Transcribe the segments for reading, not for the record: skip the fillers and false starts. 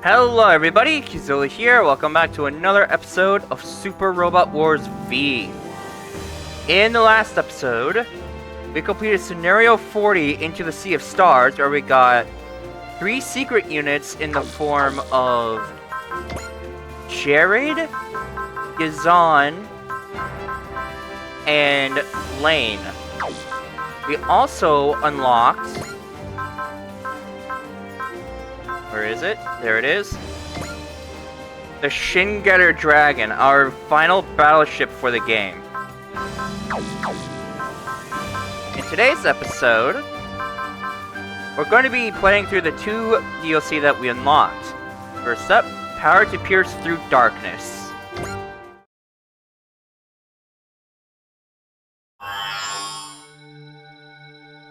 Hello everybody, Kizilla here, welcome back to another episode of Super Robot Wars V. In the last episode, we completed Scenario 40 Into the Sea of Stars, where we got 3 secret units in the form of Jared, Yazan, and Lane. We also unlocked... Where is it? There it is. The Shin-Getter Dragon, our final battleship for the game. In today's episode, we're going to be playing through the 2 DLC that we unlocked. First up, Power to Pierce Through Darkness.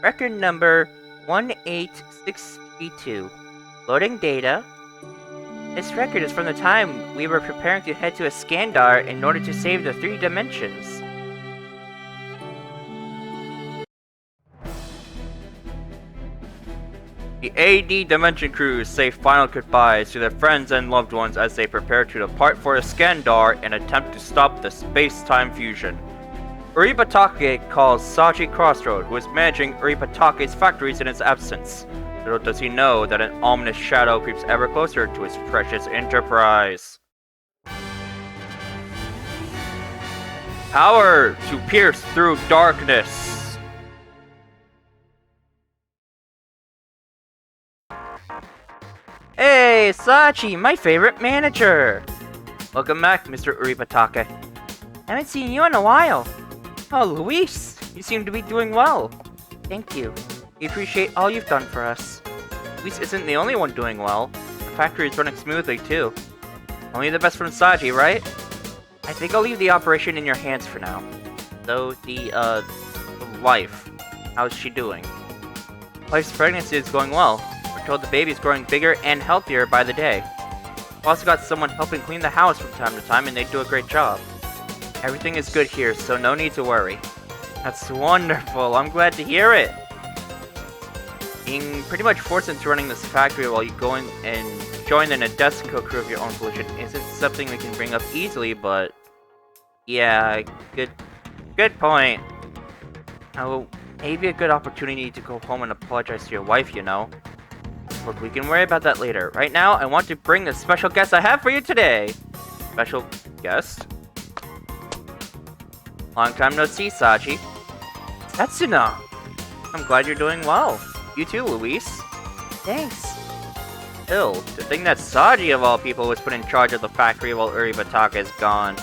Record number 18632. Loading data. This record is from the time we were preparing to head to Iskandar in order to save the 3 dimensions. The AD Dimension crews say final goodbyes to their friends and loved ones as they prepare to depart for Iskandar and attempt to stop the space-time fusion. Uribatake calls Saji Crossroad, who is managing Uribatake's factories in his absence. Little does he know that an ominous shadow creeps ever closer to his precious enterprise. Power to pierce through darkness. Hey, Sachi, my favorite manager! Welcome back, Mr. Uribatake. Haven't seen you in a while. Oh, Luis, you seem to be doing well. Thank you. We appreciate all you've done for us. Luis isn't the only one doing well. The factory is running smoothly, too. Only the best from Saji, right? I think I'll leave the operation in your hands for now. Though, the wife. How's she doing? Wife's pregnancy is going well. We're told the baby's growing bigger and healthier by the day. We've also got someone helping clean the house from time to time, and they do a great job. Everything is good here, so no need to worry. That's wonderful. I'm glad to hear it. Being pretty much forced into running this factory while you go in and join the Nadesico crew of your own volition isn't something we can bring up easily, but... yeah, good point. Oh, maybe a good opportunity to go home and apologize to your wife, you know. Look, we can worry about that later. Right now, I want to bring the special guest I have for you today. Special guest? Long time no see, Sachi. Setsuna! I'm glad you're doing well. You too, Luis. Thanks. Still, to think that Saji of all people was put in charge of the factory while Uribatake is gone.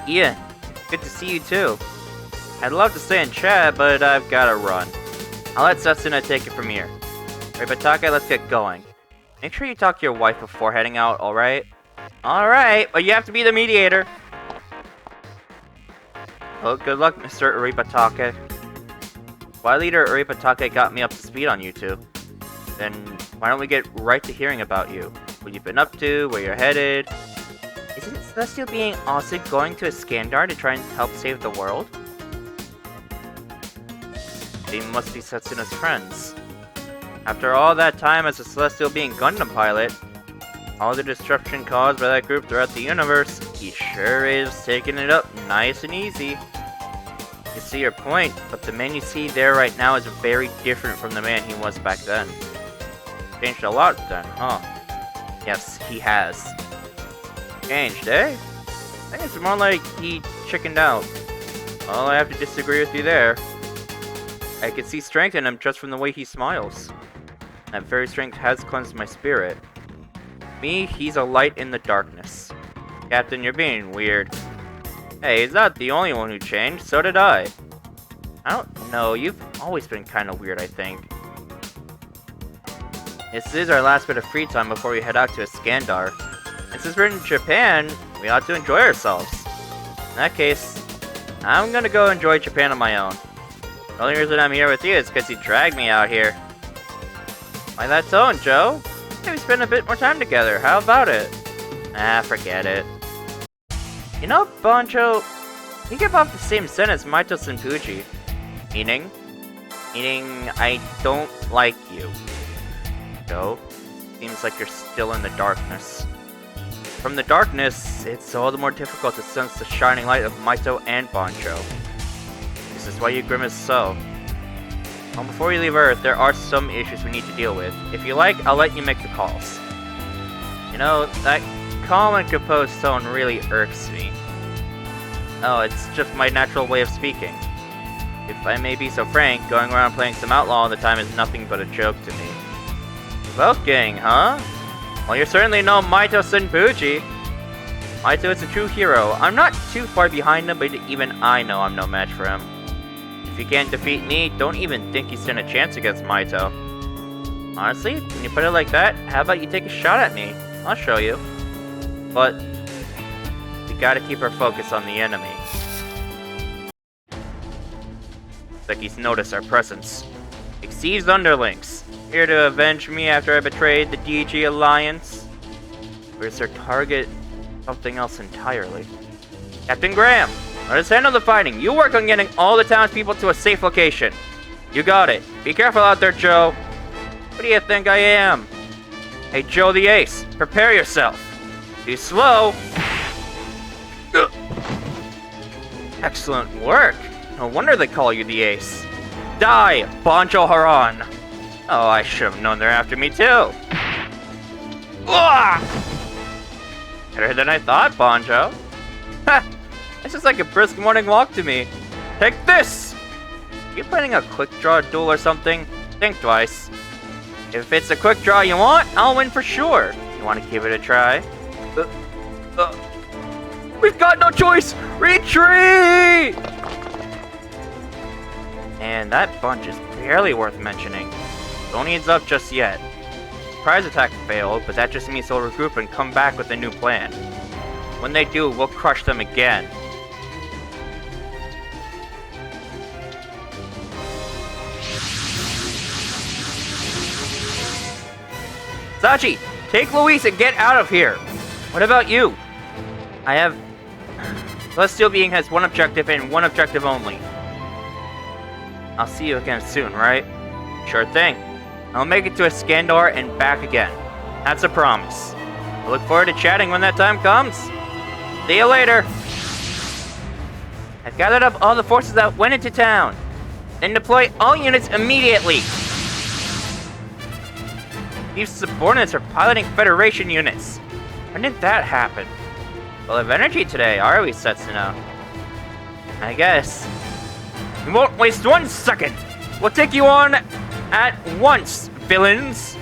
Ian, good to see you too. I'd love to stay and chat, but I've gotta run. I'll let Setsuna take it from here. Uribatake, let's get going. Make sure you talk to your wife before heading out, alright? Alright, but you have to be the mediator. Well, good luck, Mr. Uribatake. Why leader Uribatake got me up to speed on you two. Then why don't we get right to hearing about you? What you've been up to, where you're headed. Isn't Celestial Being also going to Iskandar to try and help save the world? They must be Setsuna's friends. After all that time as a Celestial Being Gundam pilot, all the disruption caused by that group throughout the universe, he sure is taking it up nice and easy. You see your point, but the man you see there right now is very different from the man he was back then. Changed a lot then, huh? Yes, he has. Changed, eh? I think it's more like he chickened out. Well, I have to disagree with you there. I can see strength in him just from the way he smiles. That very strength has cleansed my spirit. Me, he's a light in the darkness. Captain, you're being weird. Hey, he's not the only one who changed, so did I. I don't know, you've always been kinda weird, I think. This is our last bit of free time before we head out to Iskandar. And since we're in Japan, we ought to enjoy ourselves. In that case, I'm gonna go enjoy Japan on my own. The only reason I'm here with you is because you dragged me out here. Why that tone, Joe? Maybe spend a bit more time together, how about it? Ah, forget it. You know, Banjo, you give off the same scent as Maito Senpuji. Meaning, I don't like you. Joe, seems like you're still in the darkness. From the darkness, it's all the more difficult to sense the shining light of Maito and Banjo. This is why you grimace so. Well, before we leave Earth, there are some issues we need to deal with. If you like, I'll let you make the calls. You know, that calm and composed tone really irks me. Oh, it's just my natural way of speaking. If I may be so frank, going around playing some outlaw all the time is nothing but a joke to me. Wolfgang, huh? Well, you're certainly no Maito Senpuji. Maito is a true hero. I'm not too far behind him, but even I know I'm no match for him. If you can't defeat me, don't even think you stand a chance against Maito. Honestly, when you put it like that, how about you take a shot at me? I'll show you. But we gotta keep our focus on the enemy. Looks like he's noticed our presence. Exceeds underlings. Here to avenge me after I betrayed the DG Alliance? Or is their target something else entirely? Captain Graham, let us handle the fighting. You work on getting all the townspeople to a safe location. You got it. Be careful out there, Joe. What do you think I am? Hey, Joe the Ace, prepare yourself. Be slow. Excellent work. No wonder they call you the Ace. Die, Banjo Haran. Oh, I should have known they're after me too. Better than I thought, Banjo. Ha! This is like a brisk morning walk to me. Take this! Are you planning a quick draw duel or something? Think twice. If it's a quick draw you want, I'll win for sure. You want to give it a try? We've got no choice! Retreat! And that bunch is barely worth mentioning. Don't heads up just yet. Surprise attack failed, but that just means they'll regroup and come back with a new plan. When they do, we'll crush them again. Sachi, take Luis and get out of here! What about you? I have... Celestial Being has one objective and one objective only. I'll see you again soon, right? Sure thing. I'll make it to Iskandar and back again. That's a promise. I look forward to chatting when that time comes. See you later. I've gathered up all the forces that went into town. Then deploy all units immediately. These subordinates are piloting Federation units. When did that happen? Full of energy today, are we, Setsuna? I guess. We won't waste 1 second. We'll take you on at once, villains!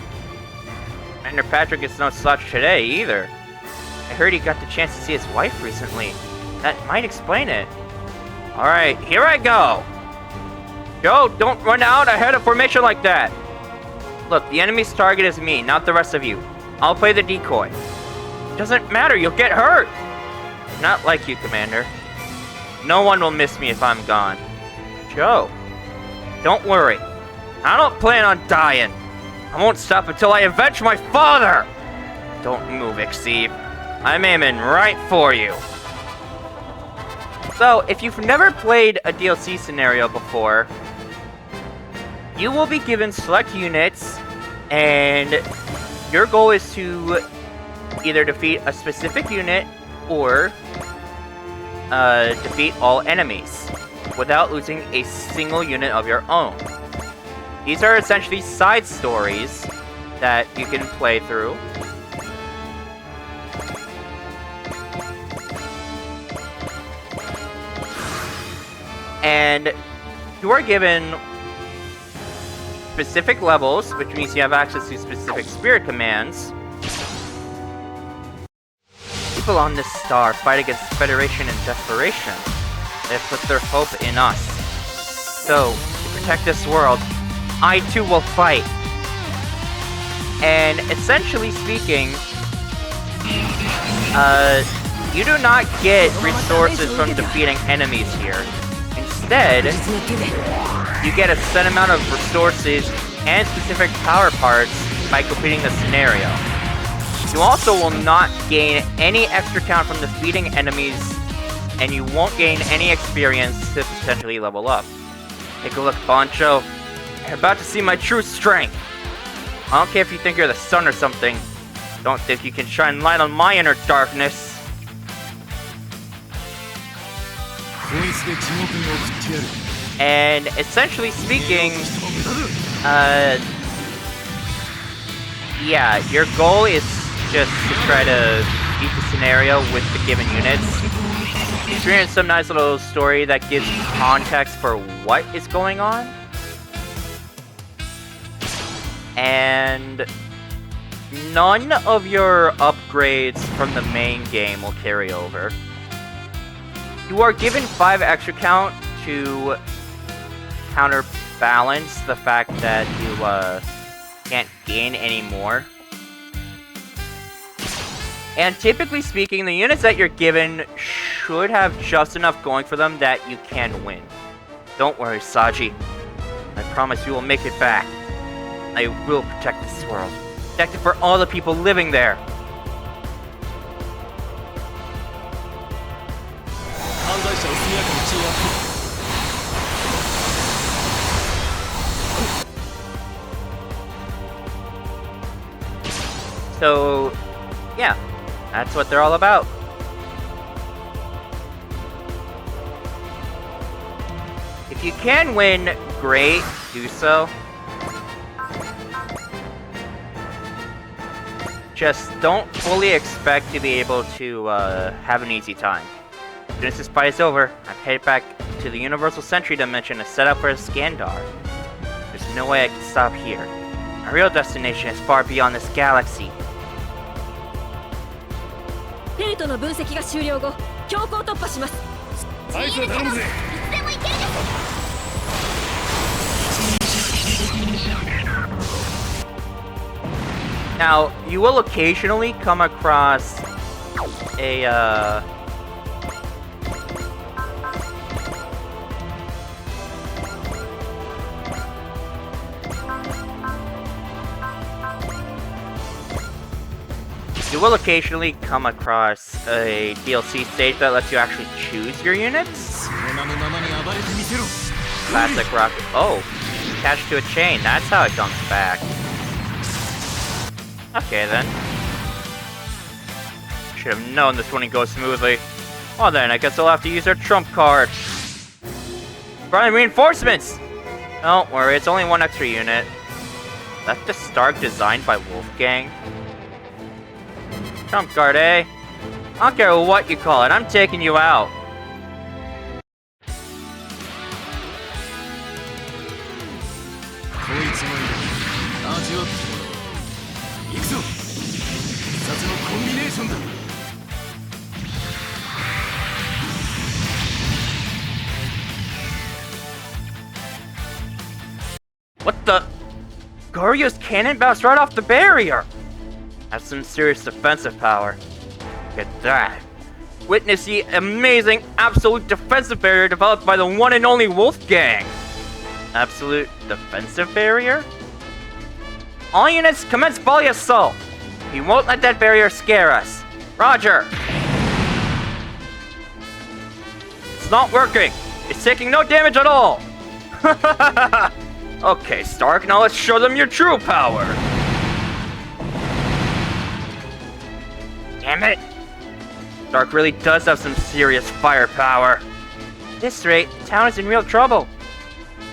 Commander Patrick is no slouch today, either. I heard he got the chance to see his wife recently. That might explain it. Alright, here I go! Joe, don't run out ahead of formation like that! Look, the enemy's target is me, not the rest of you. I'll play the decoy. Doesn't matter, you'll get hurt! Not like you, Commander. No one will miss me if I'm gone. Joe, don't worry. I don't plan on dying. I won't stop until I avenge my father! Don't move, Exceed. I'm aiming right for you. So, if you've never played a DLC scenario before, you will be given select units, and your goal is to either defeat a specific unit or defeat all enemies without losing a single unit of your own. These are essentially side stories that you can play through. And you are given specific levels, which means you have access to specific spirit commands. People on this star fight against the Federation in desperation. They have put their hope in us. So, to protect this world, I too will fight. And essentially speaking, you do not get resources from defeating enemies here. Instead, you get a set amount of resources and specific power parts by completing the scenario. You also will not gain any extra count from defeating enemies, and you won't gain any experience to potentially level up. Take a look, Banjo. You're about to see my true strength. I don't care if you think you're the sun or something. Don't think you can shine light on my inner darkness. And essentially speaking, yeah, your goal is just to try to beat the scenario with the given units. Experience some nice little story that gives context for what is going on. And none of your upgrades from the main game will carry over. You are given 5 extra count to counterbalance the fact that you can't gain any more. And typically speaking, the units that you're given should have just enough going for them that you can win. Don't worry, Saji. I promise you will make it back. I will protect this world. Protect it for all the people living there. So, yeah, that's what they're all about. If you can win, great, do so. Just don't fully expect to be able to have an easy time. As soon as this fight is over, I'm headed back to the Universal Sentry Dimension to set up for a Skandar. There's no way I can stop here. My real destination is far beyond this galaxy. Now, you will occasionally come across a, You will occasionally come across a DLC stage that lets you actually choose your units. Classic rocket. Oh, attached to a chain. That's how it comes back. Okay then. Should have known this wouldn't go smoothly. Well then, I guess I'll have to use our trump card. Prime reinforcements! Don't worry, it's only 1 extra unit. That's the Stark designed by Wolfgang. Trump card, eh? I don't care what you call it, I'm taking you out. What the? Goryo's cannon bounced right off the barrier! That's some serious defensive power. Look at that. Witness the amazing absolute defensive barrier developed by the one and only Wolfgang. Absolute defensive barrier? All units commence volley assault. We won't let that barrier scare us. Roger. It's not working. It's taking no damage at all. Okay, Stark, now let's show them your true power. Damn it! Stark really does have some serious firepower. At this rate, the town is in real trouble.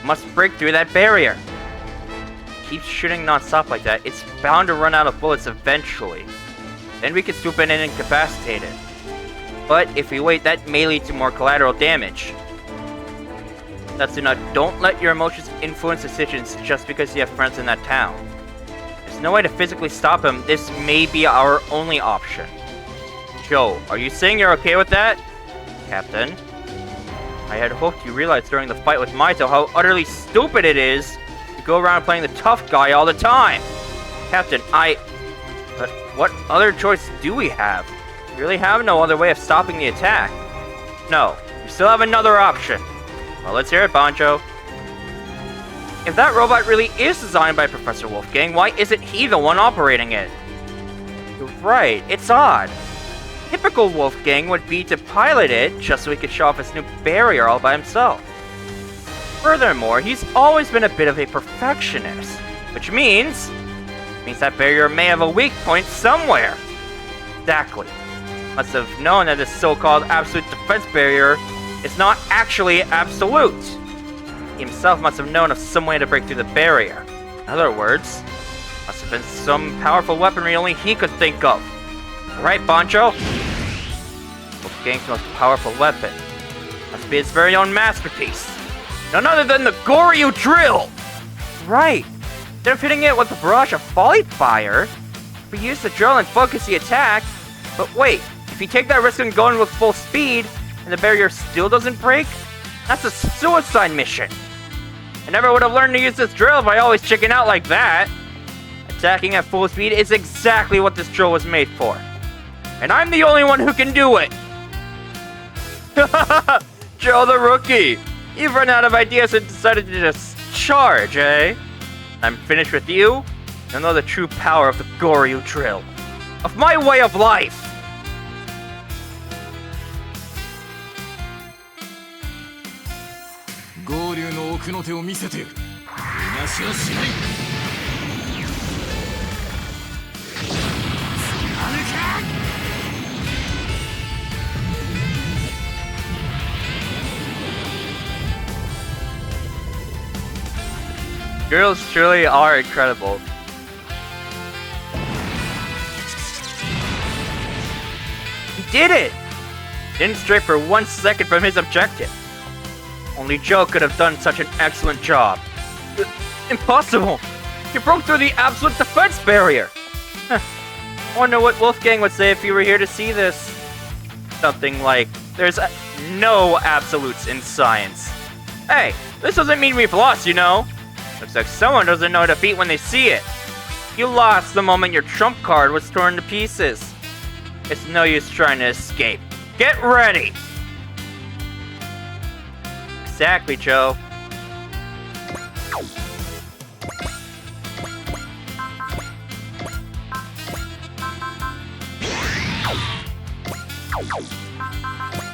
Must break through that barrier. Keep shooting non-stop like that, it's bound to run out of bullets eventually. Then we can swoop in and incapacitate it. But if we wait, that may lead to more collateral damage. Tatsuna, don't let your emotions influence decisions just because you have friends in that town. There's no way to physically stop him, this may be our only option. Joe, are you saying you're okay with that? Captain, I had hoped you realized during the fight with Maito how utterly stupid it is to go around playing the tough guy all the time. Captain, But what other choice do we have? We really have no other way of stopping the attack. No, we still have another option. Well, let's hear it, Banjo. If that robot really is designed by Professor Wolfgang, why isn't he the one operating it? You're right, it's odd. Typical Wolfgang would be to pilot it just so he could show off his new barrier all by himself. Furthermore, he's always been a bit of a perfectionist, which means Means that barrier may have a weak point somewhere. Exactly. Must have known that this so-called absolute defense barrier is not actually absolute. He himself must have known of some way to break through the barrier. In other words, must have been some powerful weaponry only he could think of. Right, Banjo? Wolfgang's most powerful weapon must be its very own masterpiece. None other than the Goryu drill! Right. Instead of hitting it with a barrage of volley fire, we use the drill and focus the attack. But wait, if you take that risk and go in with full speed, and the barrier still doesn't break, that's a suicide mission. I never would have learned to use this drill if I always chicken out like that. Attacking at full speed is exactly what this drill was made for. And I'm the only one who can do it! Joe the rookie! You've run out of ideas and decided to just charge, eh? I'm finished with you. You'll know the true power of the Goryu drill. Of my way of life! Girls truly are incredible. He did it! Didn't stray for 1 second from his objective. Only Joe could have done such an excellent job. Impossible! He broke through the absolute defense barrier! I wonder what Wolfgang would say if he were here to see this. Something like, there's no absolutes in science. Hey, this doesn't mean we've lost, you know? Looks like someone doesn't know defeat when they see it. You lost the moment your trump card was torn to pieces. It's no use trying to escape. Get ready! Exactly, Joe.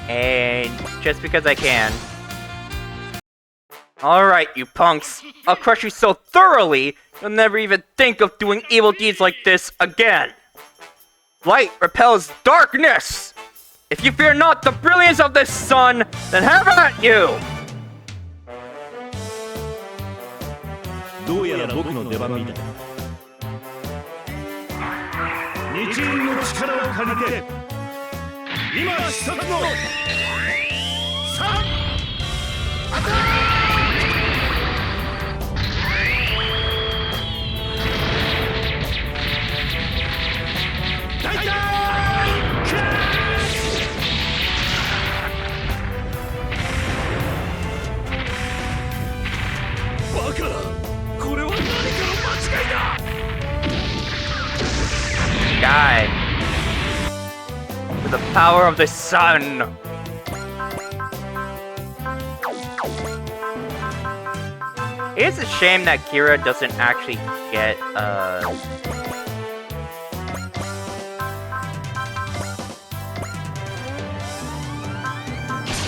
And just because I can. Alright, you punks. I'll crush you so thoroughly, you'll never even think of doing evil deeds like this again. Light repels darkness! If you fear not the brilliance of the sun, then have at you! どうやら僕の出番みたいだ。日輪の力を借りて、今一つの3アタック！大胆！バカだ！これは何かの間違いだ！ Guy. With the power of the sun. It's a shame that Kira doesn't actually get,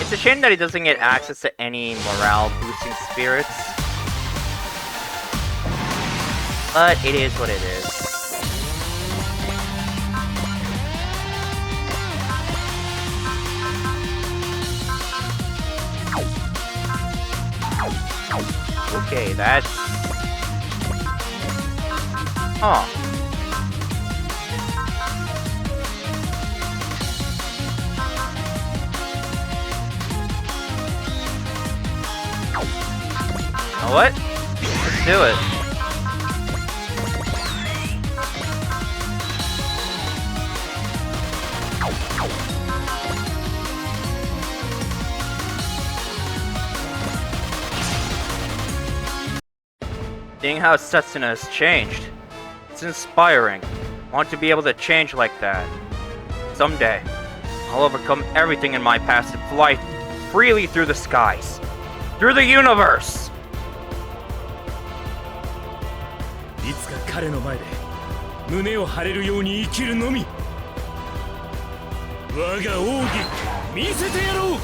It's a shame that he doesn't get access to any morale-boosting spirits. But it is what it is. Okay, that's... Huh. You know what? Let's do it. Seeing how Setsuna has changed, it's inspiring. I want to be able to change like that. Someday, I'll overcome everything in my past and fly freely through the skies. Through the universe! いつか彼の前で胸を張れるように生きるのみ。我が奥義見せてやろう。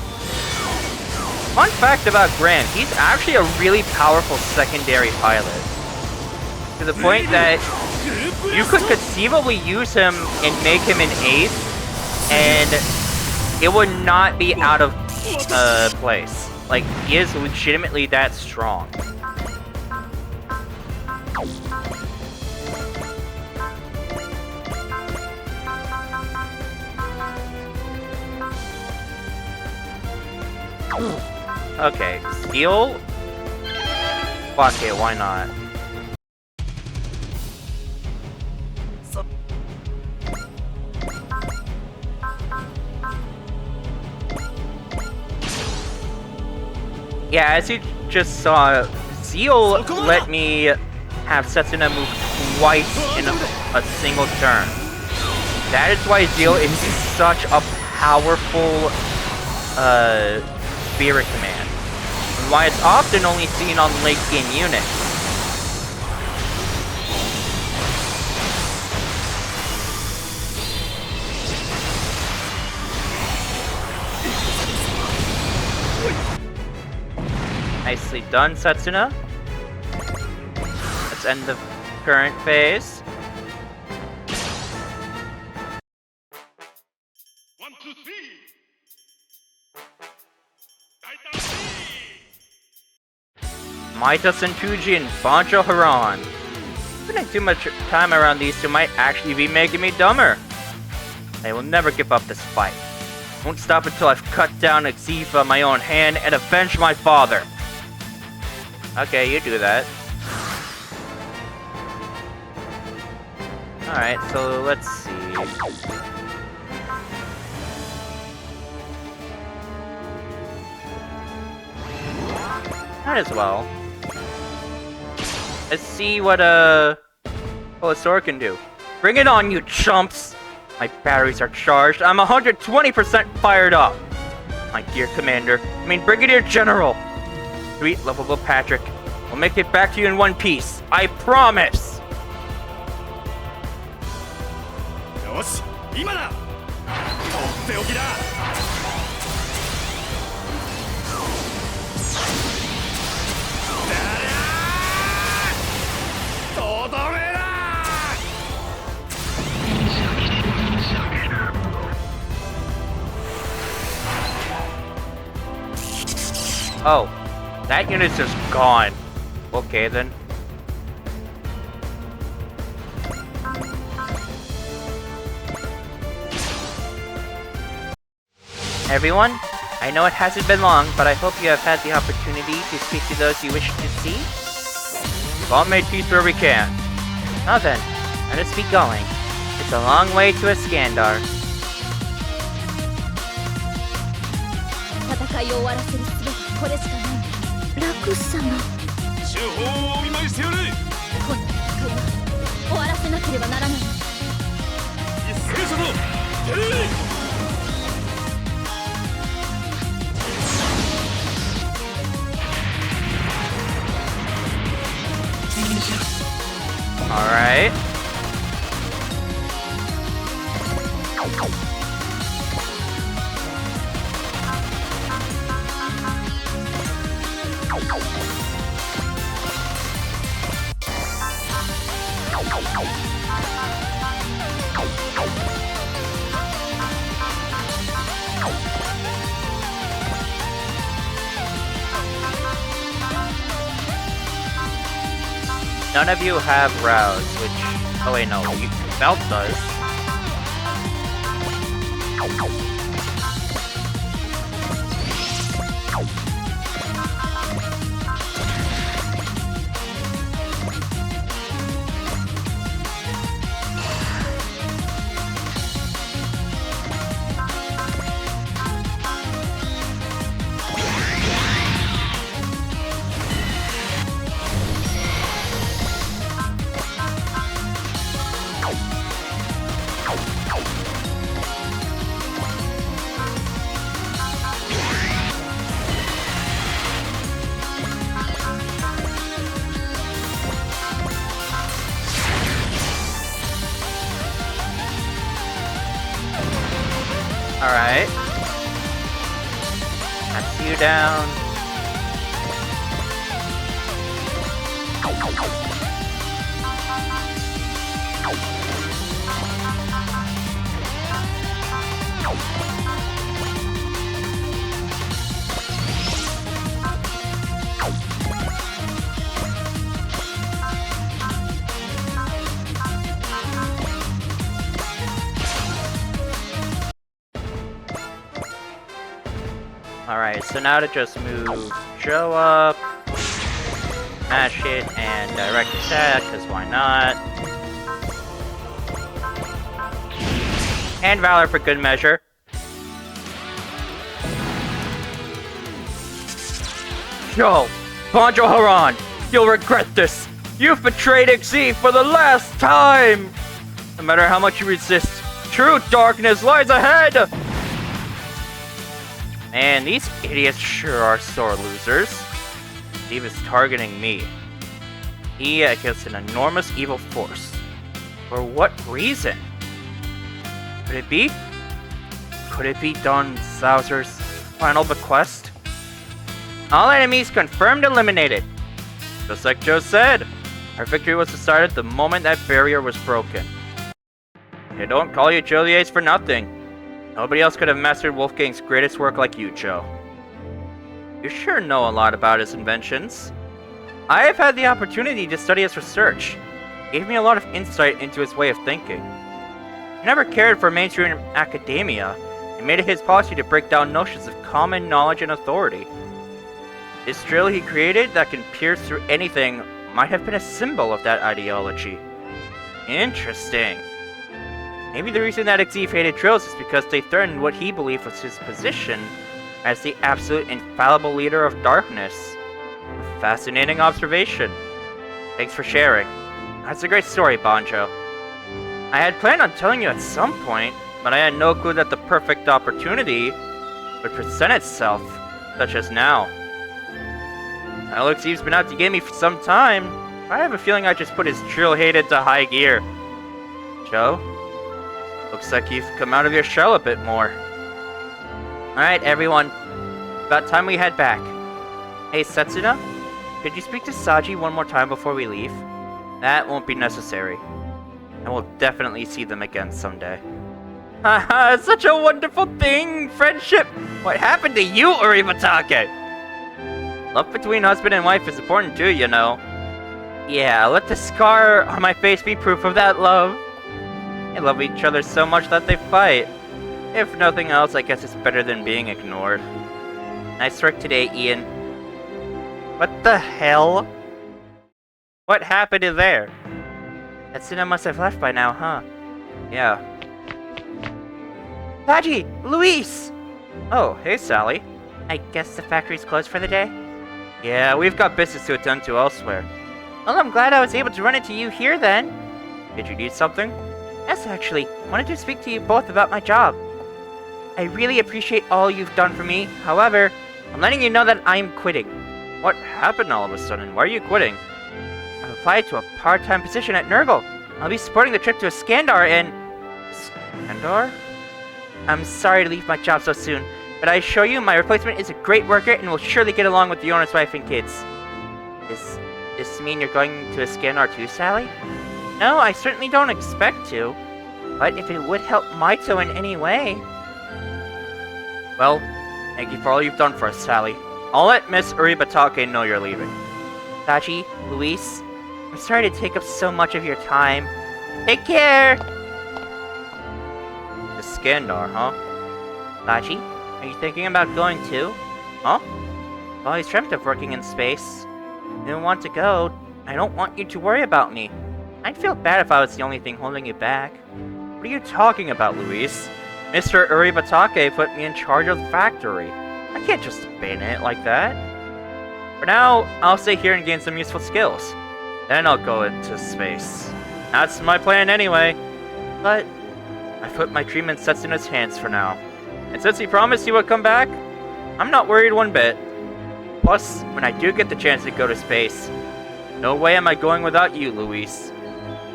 Fun fact about Graham, he's actually a really powerful secondary pilot. To the point that you could conceivably use him and make him an ace, and it would not be out of place. Like, he is legitimately that strong. Okay, Steel? Fuck it, why not? Yeah, as you just saw, Zeal let me have Setsuna move twice in a single turn. That is why Zeal is such a powerful spirit command, and why it's often only seen on late-game units. Nicely done, Setsuna. Let's end the current phase. 1, 2, 3. Maita Senpuji and Banjo Haran. Spending too much time around these two might actually be making me dumber. I will never give up this fight. Won't stop until I've cut down Xiva on my own hand and avenged my father. Okay, you do that. Alright, so let's see. Might as well. Let's see what a sword can do. Bring it on, you chumps! My batteries are charged. I'm 120% fired up! My dear Commander, I mean Brigadier General! Sweet, lovable Patrick. We'll make it back to you in one piece. I promise! よし、今だ。とっておきだ。とどめだ。 Oh, that unit's just gone. Okay then. Everyone, I know it hasn't been long, but I hope you have had the opportunity to speak to those you wish to see. We've all made peace where we can. Now then, let us be going. It's a long way to Iskandar. 戦いを終わらせる術がこれしかない。楽様。手法をお見舞いしてやる。この戦いは終わらせなければならない。一斉所の手。 Alright. None of you have rouse, which... Oh wait, no, Belt does. Alright. That's you down. Alright, so now to just move Joe up, smash it, and direct attack, because why not? And Valor for good measure. Yo, Banjo Haran, you'll regret this! You've betrayed XZ for the last time! No matter how much you resist, true darkness lies ahead! Man, these idiots sure are sore losers. Steve is targeting me. He against an enormous evil force. For what reason? Could it be? Could it be Don Sauser's final bequest? All enemies confirmed eliminated. Just like Joe said, our victory was decided the moment that barrier was broken. They don't call you Joe the Ace for nothing. Nobody else could have mastered Wolfgang's greatest work like you, Joe. You sure know a lot about his inventions. I have had the opportunity to study his research. It gave me a lot of insight into his way of thinking. He never cared for mainstream academia, and made it his policy to break down notions of common knowledge and authority. This drill he created that can pierce through anything might have been a symbol of that ideology. Interesting. Maybe the reason that XZ hated drills is because they threatened what he believed was his position as the absolute infallible leader of darkness. A fascinating observation. Thanks for sharing. That's a great story, Banjo. I had planned on telling you at some point, but I had no clue that the perfect opportunity would present itself, such as now. Well, XZ's been out to get me for some time. I have a feeling I just put his drill hate into high gear. Joe? Looks like you've come out of your shell a bit more. Alright, everyone. About time we head back. Hey, Setsuna? Could you speak to Saji one more time before we leave? That won't be necessary. And we'll definitely see them again someday. Haha, such a wonderful thing! Friendship! What happened to you, Uribatake? Love between husband and wife is important too, you know. Yeah, let the scar on my face be proof of that love. They love each other so much that they fight. If nothing else, I guess it's better than being ignored. Nice work today, Ian. What the hell? What happened in there? Setsuna must have left by now, huh? Yeah. Saji! Luis! Oh, hey, Sally. I guess the factory's closed for the day? Yeah, we've got business to attend to elsewhere. Well, I'm glad I was able to run into you here then. Did you need something? Yes, actually. Wanted to speak to you both about my job. I really appreciate all you've done for me. However, I'm letting you know that I'm quitting. What happened all of a sudden? Why are you quitting? I've applied to a part-time position at Nurgle. I'll be supporting the trip to Iskandar and... Iskandar? I'm sorry to leave my job so soon, but I assure you my replacement is a great worker and will surely get along with the owner's wife and kids. Does this mean you're going to Iskandar too, Sally? No, I certainly don't expect to. But if it would help Maito in any way... Well, thank you for all you've done for us, Sally. I'll let Miss Uribatake know you're leaving. Saji, Luis, I'm sorry to take up so much of your time. Take care! Iskandar, huh? Saji, are you thinking about going too? Huh? I've always dreamt of working in space. If you don't want to go, I don't want you to worry about me. I'd feel bad if I was the only thing holding you back. What are you talking about, Luis? Mr. Uribatake put me in charge of the factory. I can't just abandon it like that. For now, I'll stay here and gain some useful skills. Then I'll go into space. That's my plan anyway. But I put my dream in Setsuna's hands for now. And since he promised he would come back, I'm not worried one bit. Plus, when I do get the chance to go to space, no way am I going without you, Luis.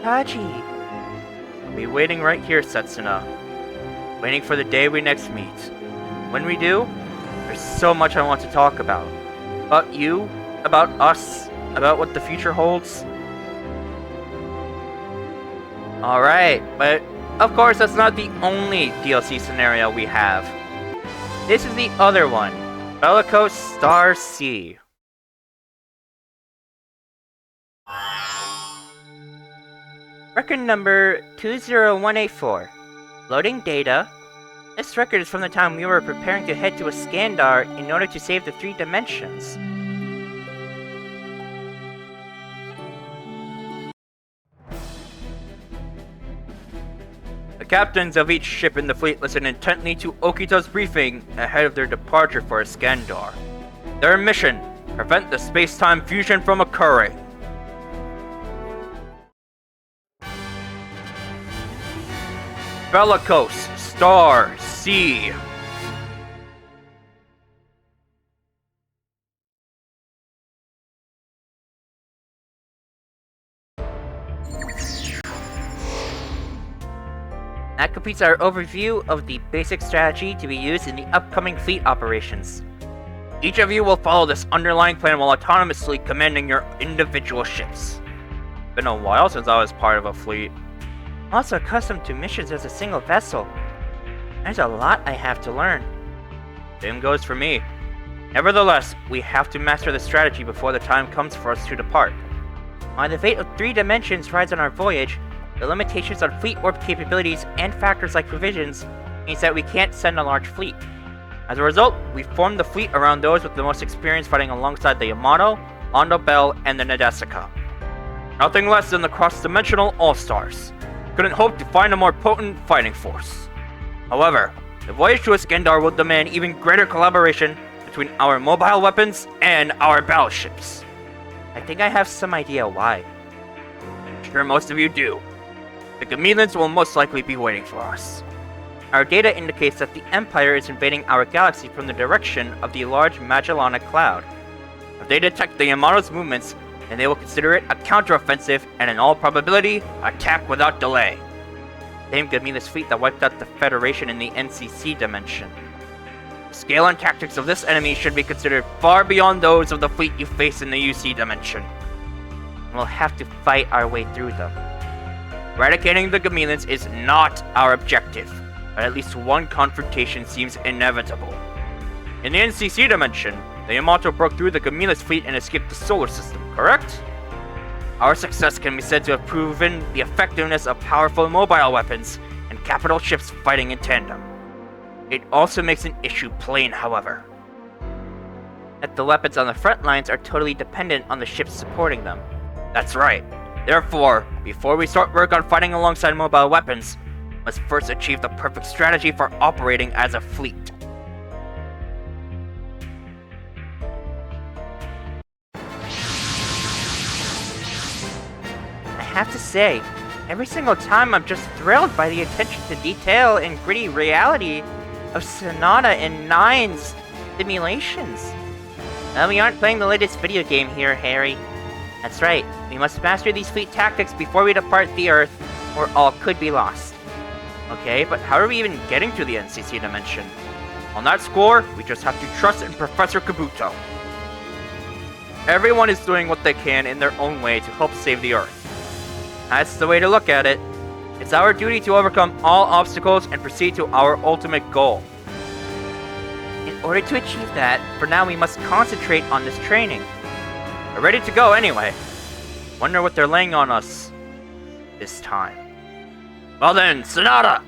Saji. I'll be waiting right here, Setsuna. Waiting for the day we next meet. When we do, there's so much I want to talk about. About you, about us, about what the future holds. Alright, but of course that's not the only DLC scenario we have. This is the other one. Bellicose Star C. Record number 20184. Loading data. This record is from the time we were preparing to head to Iskandar in order to save the 3 dimensions. The captains of each ship in the fleet listen intently to Akito's briefing ahead of their departure for Iskandar. Their mission: prevent the space-time fusion from occurring. Bellicose, Star, C. That completes our overview of the basic strategy to be used in the upcoming fleet operations. Each of you will follow this underlying plan while autonomously commanding your individual ships. Been a while since I was part of a fleet. I'm also accustomed to missions as a single vessel. There's a lot I have to learn. Same goes for me. Nevertheless, we have to master the strategy before the time comes for us to depart. While the fate of 3 dimensions rides on our voyage, the limitations on fleet warp capabilities and factors like provisions means that we can't send a large fleet. As a result, we formed the fleet around those with the most experience fighting alongside the Yamato, Londo Bell, and the Nadesico. Nothing less than the cross-dimensional all-stars. Couldn't hope to find a more potent fighting force. However, the voyage to Iskandar will demand even greater collaboration between our mobile weapons and our battleships. I think I have some idea why. I'm sure most of you do. The Gamillans will most likely be waiting for us. Our data indicates that the Empire is invading our galaxy from the direction of the large Magellanic Cloud. If they detect the Yamato's movements, then they will consider it a counteroffensive and in all probability, attack without delay. Same Gamillans fleet that wiped out the Federation in the NCC dimension. The scale and tactics of this enemy should be considered far beyond those of the fleet you face in the UC dimension. We'll have to fight our way through them. Eradicating the Gamillans is not our objective, but at least one confrontation seems inevitable. In the NCC dimension, the Yamato broke through the Gamillans fleet and escaped the solar system, correct? Our success can be said to have proven the effectiveness of powerful mobile weapons and capital ships fighting in tandem. It also makes an issue plain, however, that the weapons on the front lines are totally dependent on the ships supporting them. That's right. Therefore, before we start work on fighting alongside mobile weapons, we must first achieve the perfect strategy for operating as a fleet. I have to say, every single time I'm just thrilled by the attention to detail and gritty reality of Sonata and Nine's simulations. We aren't playing the latest video game here, Harry. That's right, we must master these fleet tactics before we depart the Earth, or all could be lost. Okay, but how are we even getting to the NCC dimension? On that score, we just have to trust in Professor Kabuto. Everyone is doing what they can in their own way to help save the Earth. That's the way to look at it. It's our duty to overcome all obstacles and proceed to our ultimate goal. In order to achieve that, for now we must concentrate on this training. We're ready to go anyway. Wonder what they're laying on us this time. Well then, Sonata!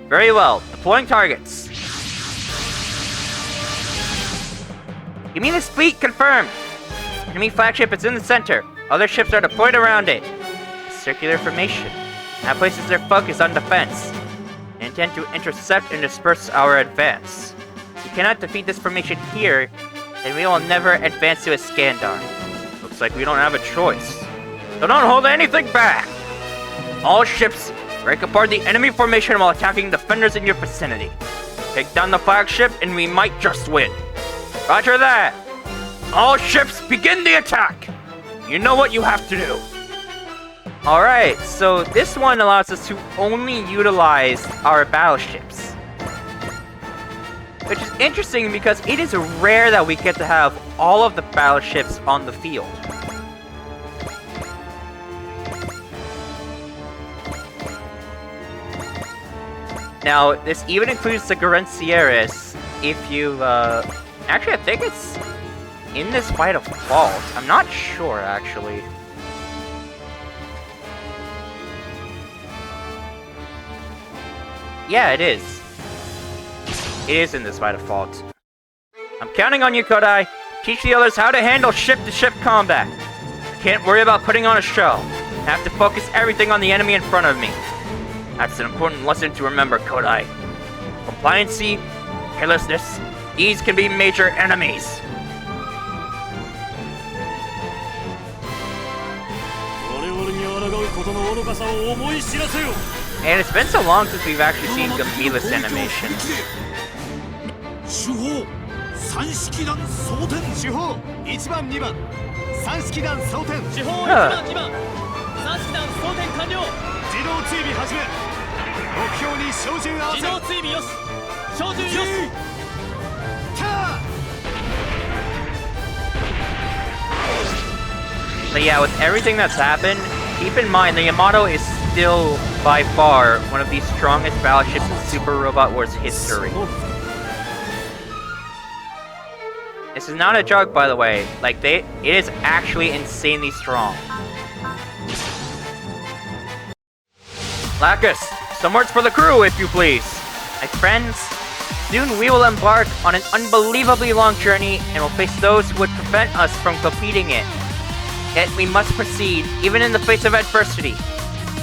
Very well, deploying targets. Give me this fleet confirmed! Enemy flagship is in the center. Other ships are deployed around it. Circular formation. That places their focus on defense. They intend to intercept and disperse our advance. If we cannot defeat this formation here, then we will never advance to Iskandar. Looks like we don't have a choice. So don't hold anything back! All ships, break apart the enemy formation while attacking defenders in your vicinity. Take down the flagship and we might just win. Roger that! All ships, begin the attack! You know what you have to do. Alright, so this one allows us to only utilize our battleships. Which is interesting because it is rare that we get to have all of the battleships on the field. Now, this even includes the Garancieres if you, actually I think it's in this by default. I'm not sure, actually. Yeah, it is. It is in this by default. I'm counting on you, Kodai. Teach the others how to handle ship-to-ship combat. I can't worry about putting on a show. I have to focus everything on the enemy in front of me. That's an important lesson to remember, Kodai. Compliancy, carelessness, these can be major enemies. And it's been so long since we've actually seen Gamillans animation. 主砲三式団装填主砲1番2番三式団装填主砲1番2番三式団装填完了自動追尾始め目標に照準合わせ自動追尾よし照準よしキャー But yeah, with everything that's happened, keep in mind the Yamato is still by far one of the strongest battleships in Super Robot Wars history. This is not a joke, by the way. Like, it is actually insanely strong. Lacus, some words for the crew, if you please. My friends, soon we will embark on an unbelievably long journey and will face those who would prevent us from completing it. Yet we must proceed, even in the face of adversity,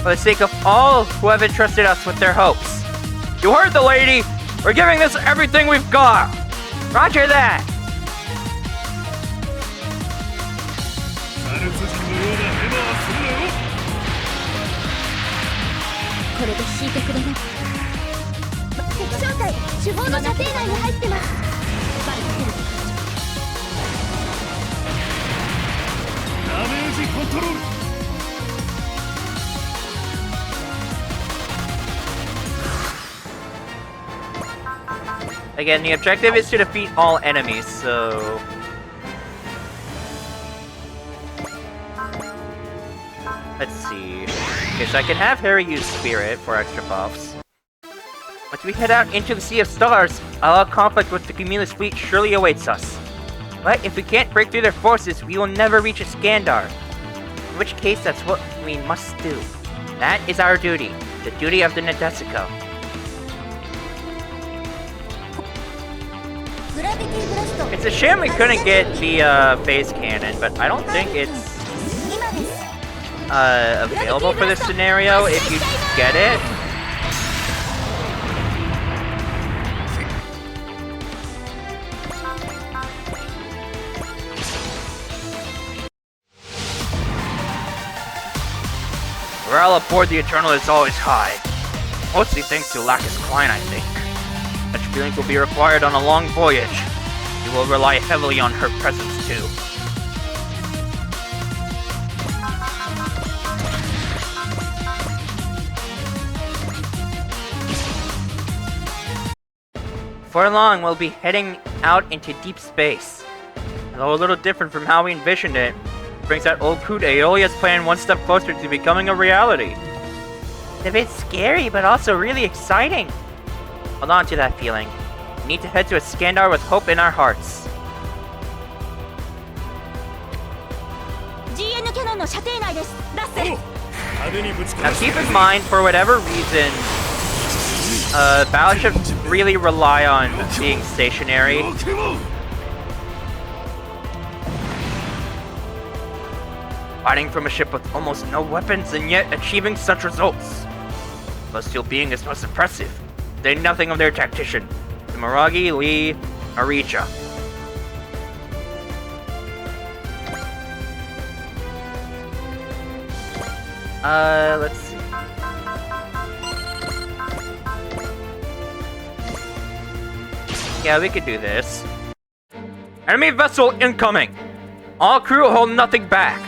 for the sake of all who have entrusted us with their hopes. You heard the lady! We're giving this everything we've got! Roger that! Again, the objective is to defeat all enemies, so... Let's see... Okay, so I can have Harry use Spirit for extra buffs. Once we head out into the Sea of Stars, all conflict with the Gamillans fleet surely awaits us. But if we can't break through their forces, we will never reach Iskandar. In which case, that's what we must do. That is our duty. The duty of the Nadesico. It's a shame we couldn't get the phase cannon, but I don't think it's available for this scenario if you get it. Morale aboard the Eternal is always high. Mostly thanks to Lacus Klein, I think. Such feelings will be required on a long voyage. You will rely heavily on her presence too. Before long, we'll be heading out into deep space. Although a little different from how we envisioned it, brings that old crude Aeolia's plan one step closer to becoming a reality. It's a bit scary, but also really exciting. Hold on to that feeling. We need to head to Iskandar with hope in our hearts. Now keep in mind, for whatever reason, battleships really rely on being stationary. Fighting from a ship with almost no weapons and yet achieving such results. Celestial being is most impressive. Say nothing of their tactician, Sumaragi Lee Aricha. Let's see. Yeah, we could do this. Enemy vessel incoming! All crew hold nothing back.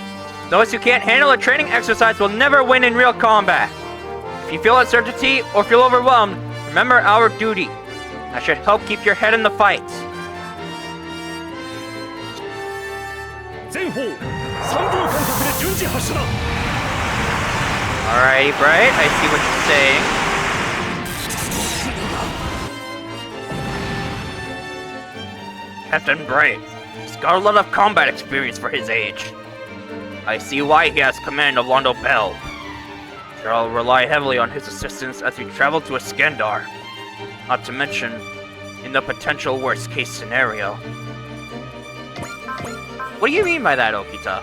Those who can't handle a training exercise will never win in real combat. If you feel uncertainty or feel overwhelmed, remember our duty. That should help keep your head in the fight. Alrighty, Bright, I see what you're saying. Captain Bright, he's got a lot of combat experience for his age. I see why he has command of Londo Bell. Sure, I'll rely heavily on his assistance as we travel to Iskandar. Not to mention, in the potential worst-case scenario. What do you mean by that, Okita?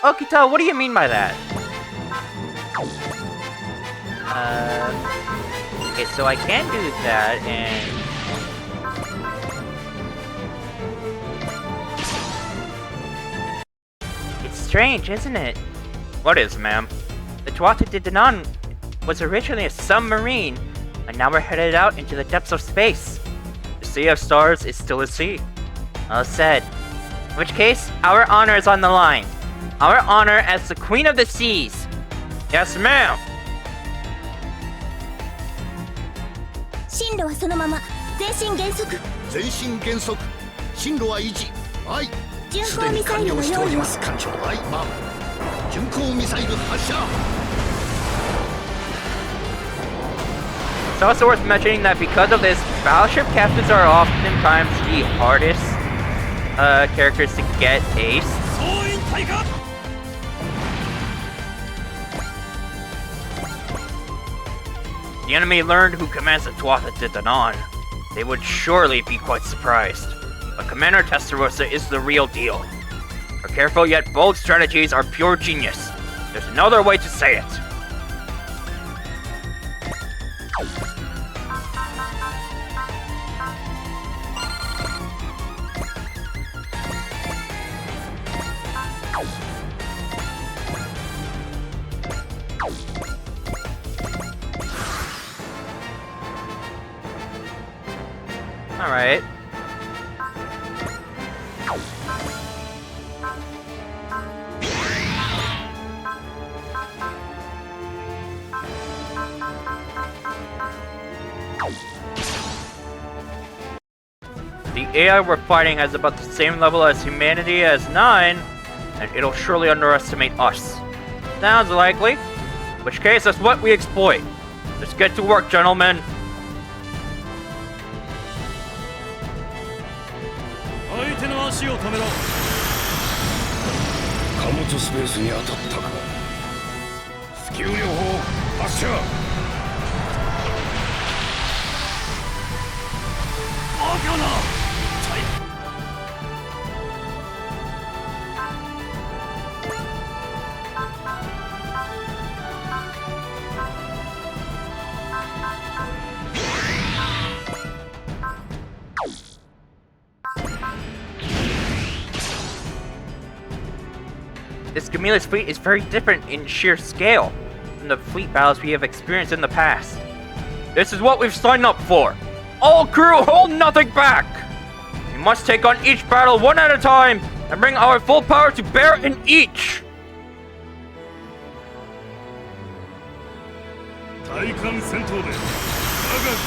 Okita, what do you mean by that? Okay, so I can do that, and... It's strange, isn't it? What is, ma'am? The Tuatha De Danann was originally a submarine, and now we're headed out into the depths of space. The Sea of Stars is still a sea. Well said. In which case, our honor is on the line. Our honor as the Queen of the Seas. Yes, ma'am. 進路はそのまま前進原則前進原則進路は維持はい巡すでに航ミサイ完了しておルの用意をります艦長はいマン巡航ミサイル発射 It's also worth mentioning that because of this, Battleship Captains are oftentimes the hardest characters to get aced. 総員退下 The enemy learned who commands the Tuatha De Danann. They would surely be quite surprised. But Commander Testarossa is the real deal. Her careful yet bold strategies are pure genius. There's another way to say it. Alright. The AI we're fighting has about the same level as humanity as 9, and it'll surely underestimate us. Sounds likely. In which case, that's what we exploit. Let's get to work, gentlemen. 相手の足を止めろ。貨物スペースに当たったか。スキル療法発射。バカな。This Gamillans fleet is very different in sheer scale from the fleet battles we have experienced in the past. This is what we've signed up for. All crew, hold nothing back! We must take on each battle one at a time and bring our full power to bear in each! 対艦戦闘で我が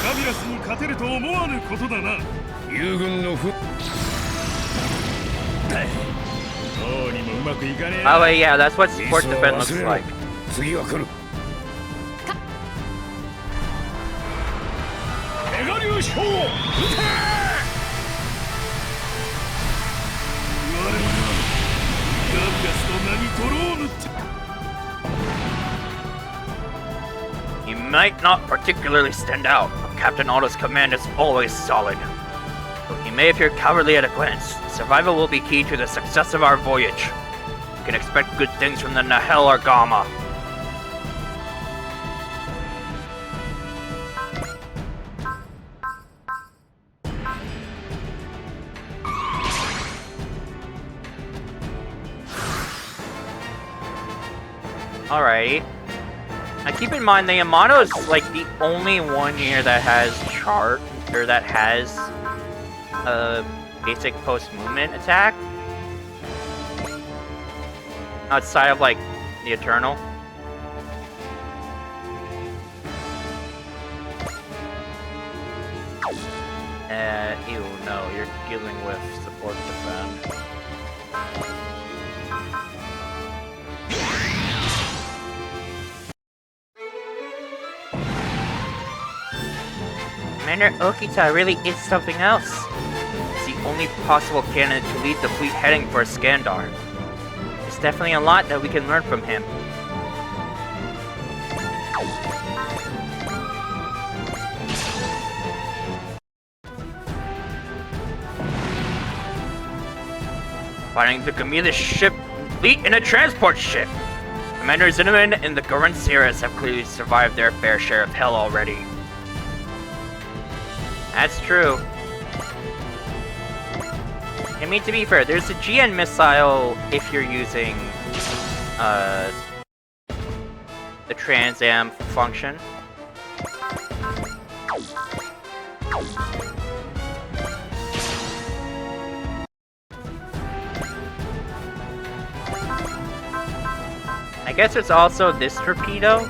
ガビラスに勝てると思わぬことだな。友軍のOh yeah, that's what support defense looks like. 次は来る。メガ粒子砲撃て！言われるな。ガビラスの名に泥を塗って。 He might not particularly stand out, but Captain Otto's command is always solid. Though he may appear cowardly at a glance, survival will be key to the success of our voyage. You can expect good things from the Nahel Argama. Alrighty. Now keep in mind, the Yamato is like the only one here that has chart, or that has a basic post-movement attack. Outside of like the Eternal. Ew, no, you're dealing with support defend. Commander Okita really is something else. He's the only possible candidate to lead the fleet heading for Skandar. There's definitely a lot that we can learn from him. finding the Gamillans ship fleet in a transport ship. Commander Zimmerman and the Gurren Series have clearly survived their fair share of hell already. That's true. I mean, to be fair, there's a GN missile if you're using the Trans-Am function. I guess it's also this torpedo.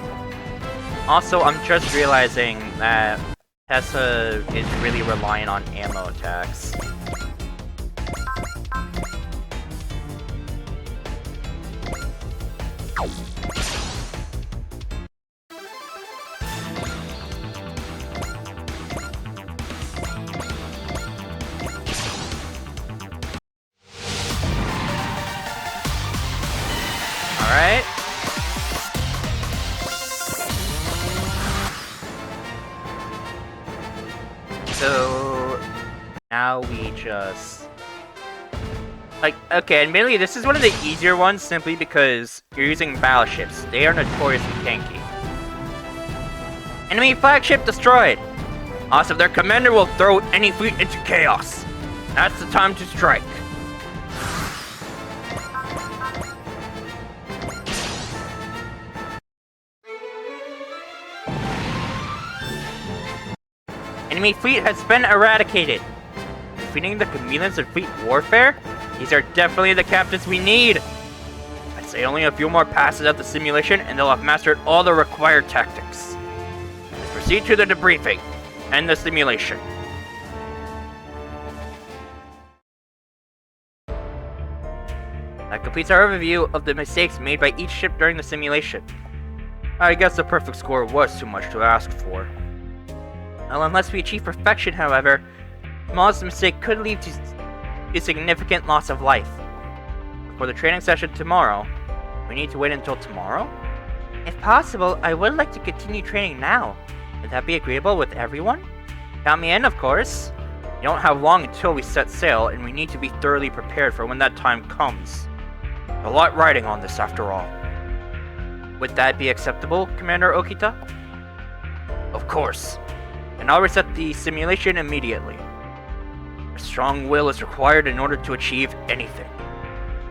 Also, I'm just realizing that Tessa is really relying on ammo attacks. Alright. So now we just like, okay, admittedly this is one of the easier ones simply because you're using battleships. They are notoriously tanky. Enemy flagship destroyed! Loss of their commander will throw any fleet into chaos. That's the time to strike. Enemy fleet has been eradicated. Defeating the Gamillans in fleet warfare? These are definitely the captains we need. I'd say only a few more passes at the simulation and they'll have mastered all the required tactics. Let's proceed to the debriefing and the simulation. That completes our overview of the mistakes made by each ship during the simulation. I guess the perfect score was too much to ask for. Well, unless we achieve perfection, however, the smallest mistake could lead to a significant loss of life. For the training session tomorrow, we need to wait until tomorrow? If possible, I would like to continue training now. Would that be agreeable with everyone? Count me in, of course. We don't have long until we set sail, and we need to be thoroughly prepared for when that time comes. A lot riding on this, after all. Would that be acceptable, Commander Okita? Of course. And I'll reset the simulation immediately. A strong will is required in order to achieve anything.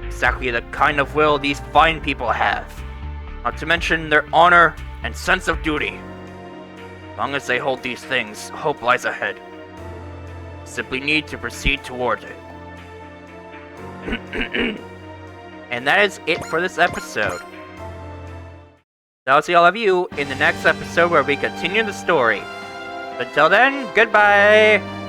Exactly the kind of will these fine people have. Not to mention their honor and sense of duty. As long as they hold these things, hope lies ahead. Simply need to proceed toward it. And that is it for this episode. I'll see all of you in the next episode where we continue the story. Until then, goodbye!